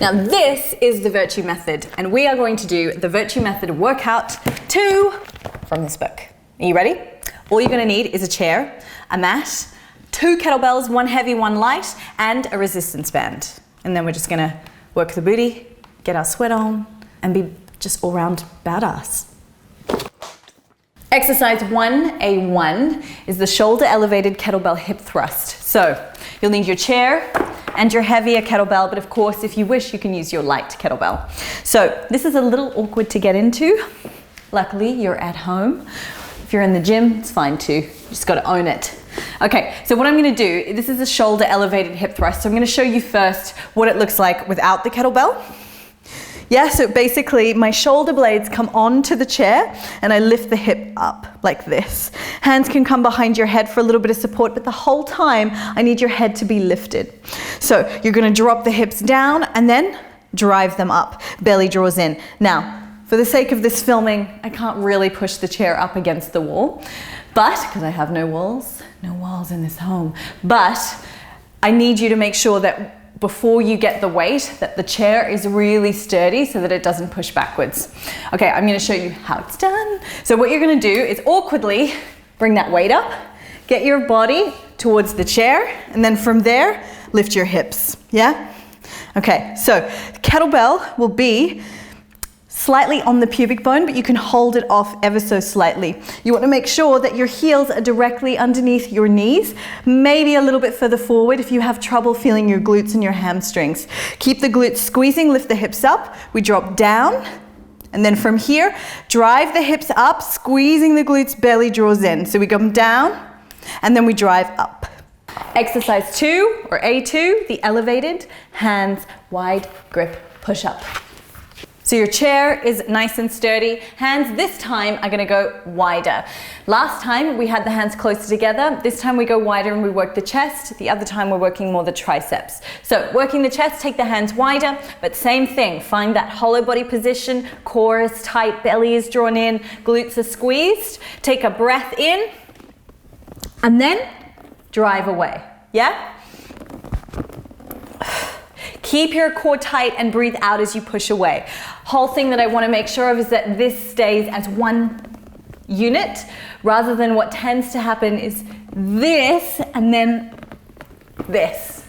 Now this is the Virtue Method, and we are going to do the Virtue Method workout 2 from this book. Are you ready? All you're going to need is a chair, a mat, 2 kettlebells, 1 heavy, 1 light, and a resistance band. And then we're just going to work the booty, get our sweat on, and be just all-round badass. Exercise 1A1 is the shoulder elevated kettlebell hip thrust. So you'll need your chair and your heavier kettlebell, but of course, if you wish, you can use your light kettlebell. So this is a little awkward to get into. Luckily, you're at home. If you're in the gym, it's fine too. You just got to own it. Okay, so what I'm going to do, this is a shoulder elevated hip thrust. So I'm going to show you first what it looks like without the kettlebell. Yeah, so basically my shoulder blades come onto the chair and I lift the hip up like this. Hands can come behind your head for a little bit of support, but the whole time I need your head to be lifted. So you're going to drop the hips down and then drive them up. Belly draws in. Now, for the sake of this filming, I can't really push the chair up against the wall, but, because I have no walls in this home, but I need you to make sure that before you get the weight, that the chair is really sturdy so that it doesn't push backwards. Okay, I'm going to show you how it's done. So what you're going to do is awkwardly bring that weight up, get your body towards the chair, and then from there, lift your hips, yeah? Okay, so kettlebell will be slightly on the pubic bone, but you can hold it off ever so slightly. You want to make sure that your heels are directly underneath your knees, maybe a little bit further forward if you have trouble feeling your glutes and your hamstrings. Keep the glutes squeezing, lift the hips up. We drop down, and then from here, drive the hips up, squeezing the glutes, belly draws in. So we come down, and then we drive up. Exercise 2, or A2, the elevated hands wide grip push-up. So your chair is nice and sturdy. Hands this time are going to go wider. Last time we had the hands closer together. This time we go wider and we work the chest. The other time we're working more the triceps. So working the chest, take the hands wider, but same thing. Find that hollow body position. Core is tight, belly is drawn in, glutes are squeezed. Take a breath in and then drive away. Yeah? Keep your core tight and breathe out as you push away. Whole thing that I want to make sure of is that this stays as one unit rather than what tends to happen is this and then this.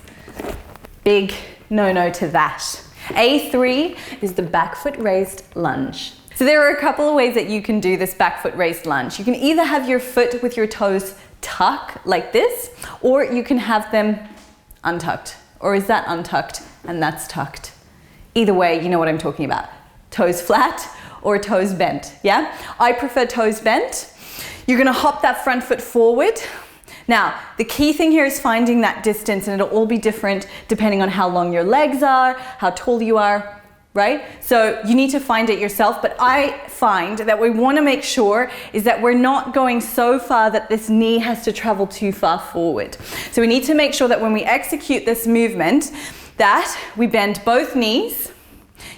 Big no-no to that. A3 is the back foot raised lunge. So there are a couple of ways that you can do this back foot raised lunge. You can either have your foot with your toes tucked like this, or you can have them untucked. Or is that untucked and that's tucked? Either way, you know what I'm talking about. Toes flat or toes bent, yeah? I prefer toes bent. You're gonna hop that front foot forward. Now, the key thing here is finding that distance, and it'll all be different depending on how long your legs are, how tall you are, right? So you need to find it yourself, but I find that we wanna make sure is that we're not going so far that this knee has to travel too far forward. So we need to make sure that when we execute this movement, that we bend both knees,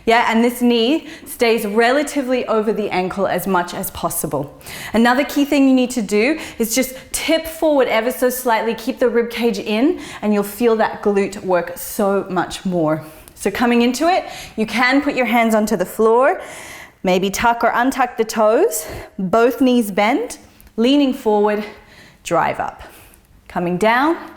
yeah, and this knee stays relatively over the ankle as much as possible. Another key thing you need to do is just tip forward ever so slightly, keep the rib cage in, and you'll feel that glute work so much more. So coming into it, you can put your hands onto the floor, maybe tuck or untuck the toes, both knees bend, leaning forward, drive up. Coming down,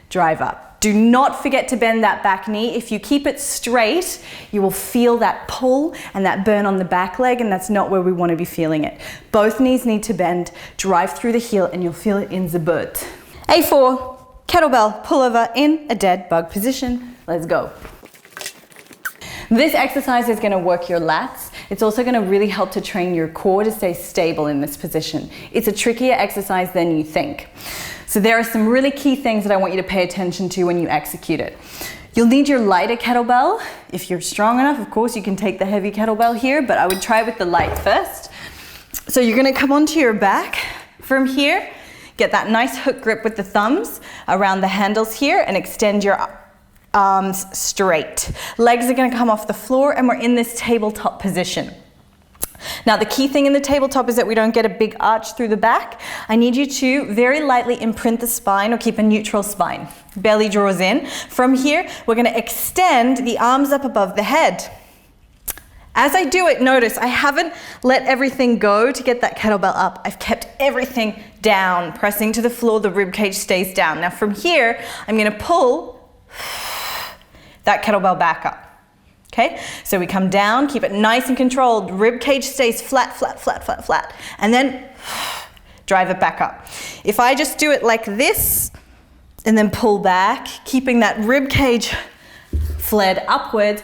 drive up. Do not forget to bend that back knee. If you keep it straight, you will feel that pull and that burn on the back leg, and that's not where we want to be feeling it. Both knees need to bend, drive through the heel, and you'll feel it in the butt. A4, kettlebell pullover in a dead bug position. Let's go. This exercise is going to work your lats. It's also going to really help to train your core to stay stable in this position. It's a trickier exercise than you think. So there are some really key things that I want you to pay attention to when you execute it. You'll need your lighter kettlebell. If you're strong enough, of course, you can take the heavy kettlebell here, but I would try with the light first. So you're going to come onto your back. From here, get that nice hook grip with the thumbs around the handles here and extend your arms straight. Legs are going to come off the floor and we're in this tabletop position. Now the key thing in the tabletop is that we don't get a big arch through the back. I need you to very lightly imprint the spine or keep a neutral spine. Belly draws in. From here, we're going to extend the arms up above the head. As I do it, notice I haven't let everything go to get that kettlebell up. I've kept everything down, pressing to the floor, the rib cage stays down. Now from here, I'm going to pull that kettlebell back up. Okay, so we come down, keep it nice and controlled. Rib cage stays flat, flat, flat, flat, flat. And then drive it back up. If I just do it like this and then pull back, keeping that rib cage flared upwards,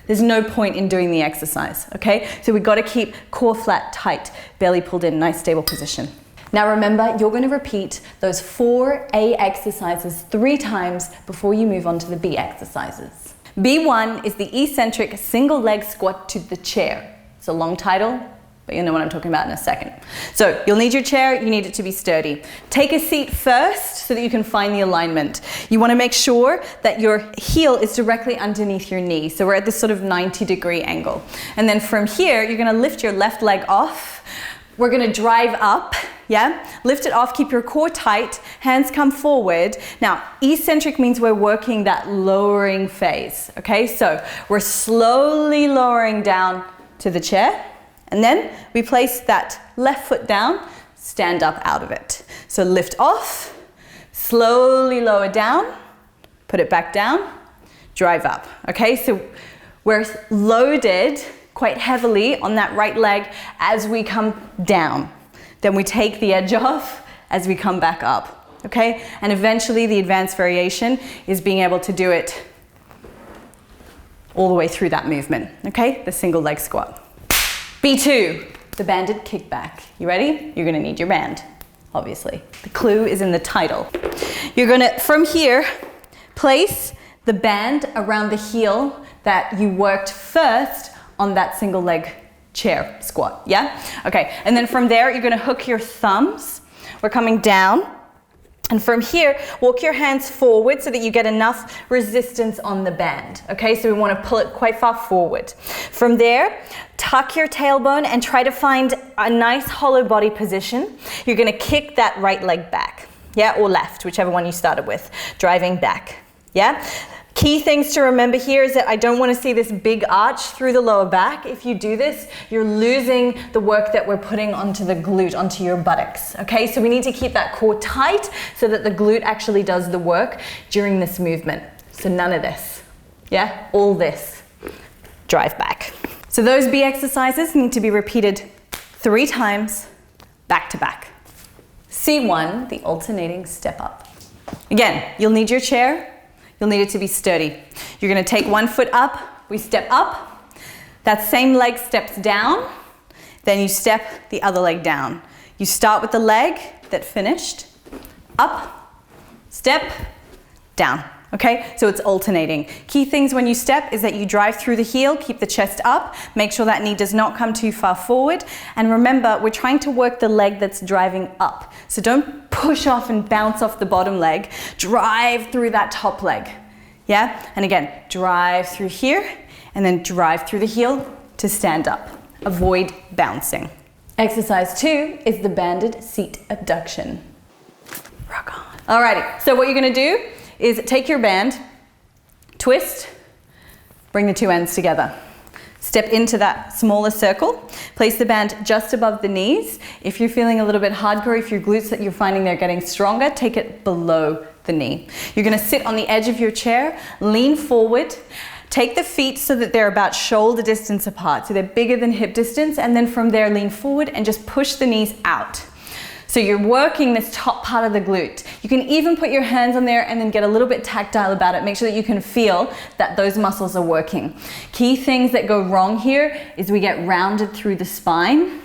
there's no point in doing the exercise, okay? So we've got to keep core flat, tight, belly pulled in, nice stable position. Now remember, you're going to repeat those 4 A exercises 3 times before you move on to the B exercises. B1 is the eccentric single leg squat to the chair. It's a long title, but you'll know what I'm talking about in a second. So you'll need your chair, you need it to be sturdy. Take a seat first so that you can find the alignment. You want to make sure that your heel is directly underneath your knee. So we're at this sort of 90-degree angle. And then from here, you're going to lift your left leg off. We're going to drive up, yeah? Lift it off, keep your core tight, hands come forward. Now, eccentric means we're working that lowering phase, okay? So we're slowly lowering down to the chair, and then we place that left foot down, stand up out of it. So lift off, slowly lower down, put it back down, drive up, okay? So we're loaded quite heavily on that right leg as we come down. Then we take the edge off as we come back up, okay? And eventually the advanced variation is being able to do it all the way through that movement, okay? The single leg squat. B2, the banded kickback. You ready? You're gonna need your band, obviously. The clue is in the title. You're gonna, from here, place the band around the heel that you worked first on that single leg chair squat, yeah? Okay, and then from there, you're gonna hook your thumbs. We're coming down, and from here, walk your hands forward so that you get enough resistance on the band, okay? So we wanna pull it quite far forward. From there, tuck your tailbone and try to find a nice hollow body position. You're gonna kick that right leg back, yeah, or left, whichever one you started with, driving back, yeah? Key things to remember here is that I don't want to see this big arch through the lower back. If you do this, you're losing the work that we're putting onto the glute, onto your buttocks, okay? So we need to keep that core tight so that the glute actually does the work during this movement. So none of this, yeah? All this, drive back. So those B exercises need to be repeated 3 times, back to back. C1, the alternating step up. Again, you'll need your chair. You'll need it to be sturdy. You're gonna take one foot up, we step up, that same leg steps down, then you step the other leg down. You start with the leg that finished, up, step, down, okay? So it's alternating. Key things when you step is that you drive through the heel, keep the chest up, make sure that knee does not come too far forward, and remember, we're trying to work the leg that's driving up. So don't push off and bounce off the bottom leg, drive through that top leg, yeah? And again, drive through here, and then drive through the heel to stand up. Avoid bouncing. Exercise 2 is the banded seat abduction. Rock on. Alrighty, so what you're gonna do is take your band, twist, bring the 2 ends together. Step into that smaller circle, place the band just above the knees. If you're feeling a little bit hardcore, if your glutes that you're finding they're getting stronger, take it below the knee. You're gonna sit on the edge of your chair, lean forward, take the feet so that they're about shoulder distance apart, so they're bigger than hip distance, and then from there lean forward and just push the knees out. So you're working this top part of the glute. You can even put your hands on there and then get a little bit tactile about it. Make sure that you can feel that those muscles are working. Key things that go wrong here is we get rounded through the spine.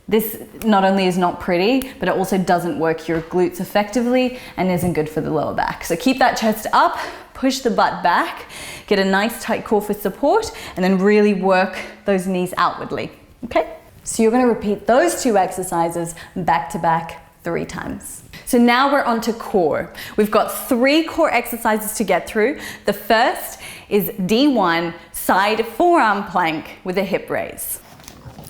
This not only is not pretty, but it also doesn't work your glutes effectively and isn't good for the lower back. So keep that chest up, push the butt back, get a nice tight core for support, and then really work those knees outwardly, okay? So you're gonna repeat those 2 exercises back to back 3 times. So now we're on to core. We've got 3 core exercises to get through. The first is D1, side forearm plank with a hip raise.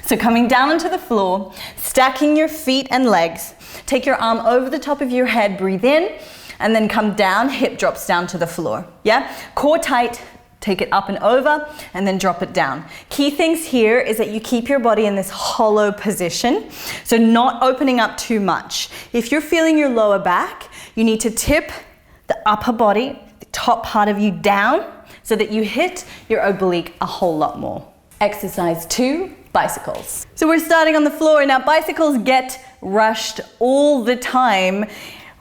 So coming down onto the floor, stacking your feet and legs, take your arm over the top of your head, breathe in, and then come down, hip drops down to the floor, yeah? Core tight, take it up and over, and then drop it down. Key things here is that you keep your body in this hollow position, so not opening up too much. If you're feeling your lower back, you need to tip the upper body, the top part of you down, so that you hit your oblique a whole lot more. Exercise 2, bicycles. So we're starting on the floor. Now bicycles get rushed all the time.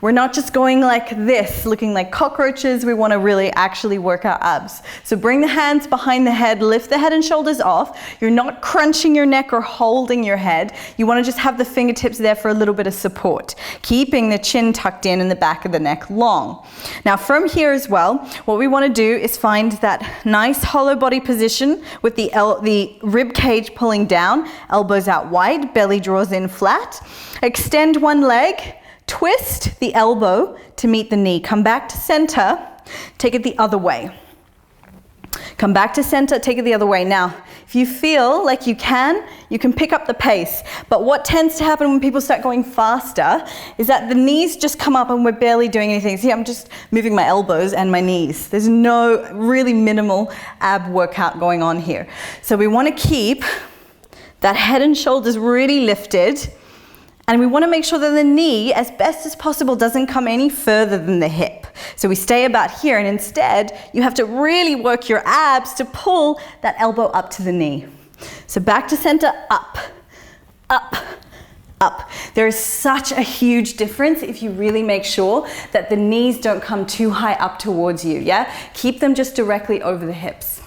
We're not just going like this, looking like cockroaches. We want to really actually work our abs. So bring the hands behind the head, lift the head and shoulders off. You're not crunching your neck or holding your head. You want to just have the fingertips there for a little bit of support, keeping the chin tucked in and the back of the neck long. Now from here as well, what we want to do is find that nice hollow body position with the rib cage pulling down, elbows out wide, belly draws in flat. Extend one leg. Twist the elbow to meet the knee. Come back to center, take it the other way. Come back to center, take it the other way. Now, if you feel like you can pick up the pace. But what tends to happen when people start going faster is that the knees just come up and we're barely doing anything. See, I'm just moving my elbows and my knees. There's no really minimal ab workout going on here. So we want to keep that head and shoulders really lifted. And we want to make sure that the knee, as best as possible, doesn't come any further than the hip. So we stay about here, and instead, you have to really work your abs to pull that elbow up to the knee. So back to center, up, up, up. There is such a huge difference if you really make sure that the knees don't come too high up towards you, yeah? Keep them just directly over the hips.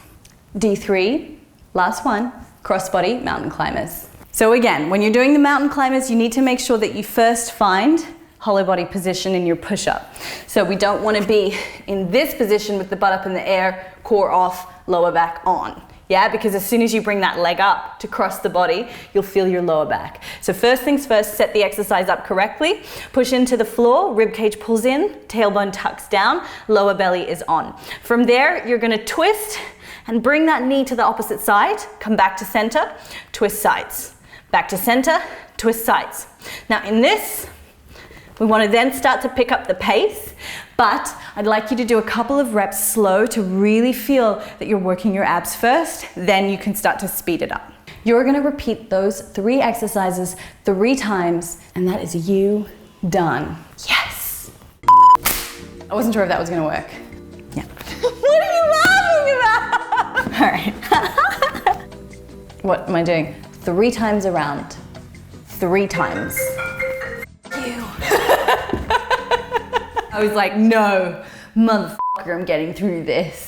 D3, last one, crossbody mountain climbers. So again, when you're doing the mountain climbers, you need to make sure that you first find hollow body position in your push-up. So we don't want to be in this position with the butt up in the air, core off, lower back on. Yeah, because as soon as you bring that leg up to cross the body, you'll feel your lower back. So first things first, set the exercise up correctly. Push into the floor, rib cage pulls in, tailbone tucks down, lower belly is on. From there, you're going to twist and bring that knee to the opposite side. Come back to center, twist sides. Back to center, twist sides. Now in this, we want to then start to pick up the pace, but I'd like you to do a couple of reps slow to really feel that you're working your abs first, then you can start to speed it up. You're going to repeat those 3 exercises 3 times, and that is you done. Yes! I wasn't sure if that was going to work. Yeah. What are you laughing about? All right. What am I doing? 3 times around. 3 times. You. I was like, no, motherfucker, I'm getting through this.